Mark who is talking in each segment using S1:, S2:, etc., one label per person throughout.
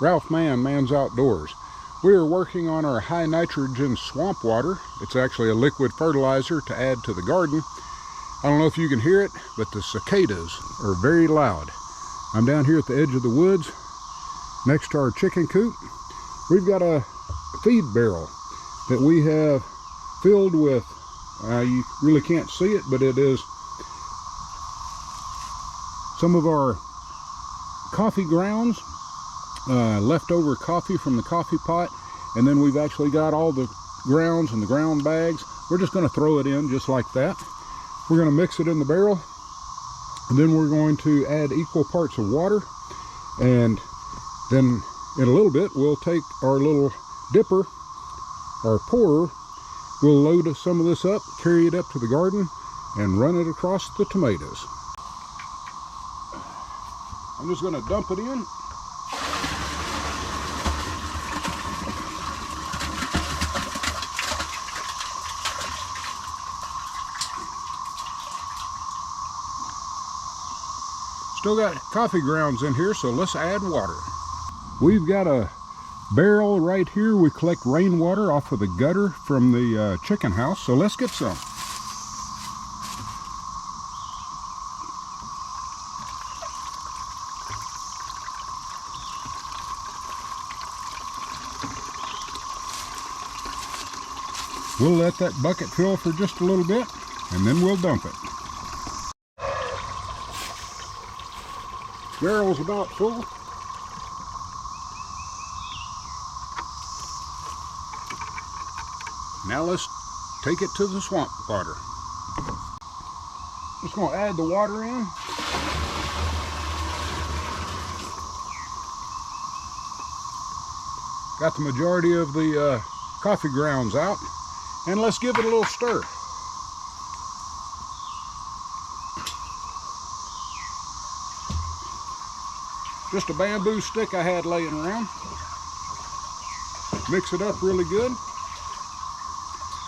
S1: Ralph Man's Outdoors. We are working on our high nitrogen swamp water. It's actually a liquid fertilizer to add to the garden. I don't know if you can hear it, but the cicadas are very loud. I'm down here at the edge of the woods next to our chicken coop. We've got a feed barrel that we have filled with, you really can't see it, but it is some of our coffee grounds, leftover coffee from the coffee pot, and then we've actually got all the grounds and the ground bags. We're just going to throw it in just like that. We're going to mix it in the barrel, and then we're going to add equal parts of water, and then in a little bit we'll take our little dipper, our pourer, we'll load some of this up, carry it up to the garden, and run it across the tomatoes. I'm just going to dump it in. Still got coffee grounds in here, so let's add water. We've got a barrel right here. We collect rainwater off of the gutter from the chicken house, so let's get some. We'll let that bucket fill for just a little bit, and then we'll dump it. Barrel's about full. Now let's take it to the swamp water. Just going to add the water in. Got the majority of the coffee grounds out, and let's give it a little stir. Just a bamboo stick I had laying around. Mix it up really good.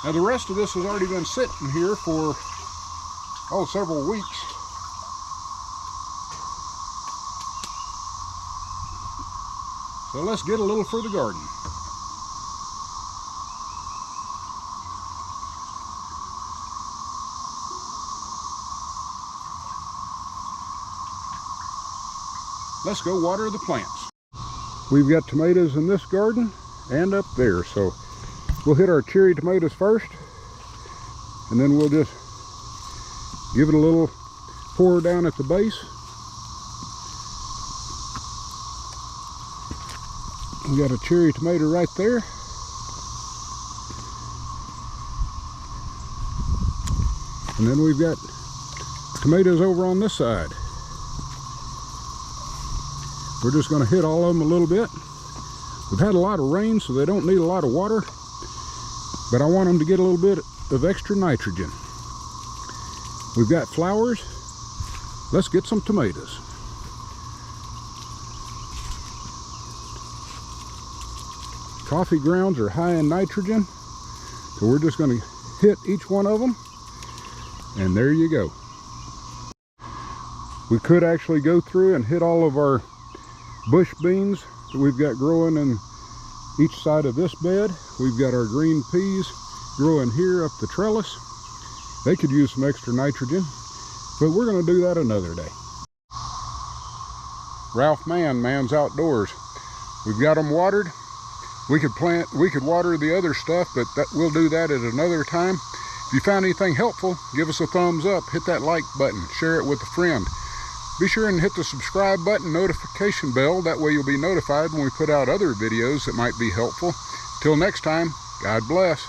S1: Now the rest of this has already been sitting here for, several weeks. So let's get a little for the garden. Let's go water the plants. We've got tomatoes in this garden and up there, so we'll hit our cherry tomatoes first, and then we'll just give it a little pour down at the base. We got a cherry tomato right there. And then we've got tomatoes over on this side. We're just going to hit all of them a little bit. We've had a lot of rain, so they don't need a lot of water, but I want them to get a little bit of extra nitrogen. We've got flowers. Let's get some tomatoes. Coffee grounds are high in nitrogen, so we're just going to hit each one of them, and there you go. We could actually go through and hit all of our bush beans that we've got growing in each side of this bed. We've got our green peas growing here up the trellis. They could use some extra nitrogen, but we're going to do that another day. Ralph Man's Outdoors. We've got them watered. We could water the other stuff, but we'll do that at another time. If you found anything helpful, give us a thumbs up, hit that like button, share it with a friend. Be sure and hit the subscribe button, notification bell. That way you'll be notified when we put out other videos that might be helpful. Till next time, God bless.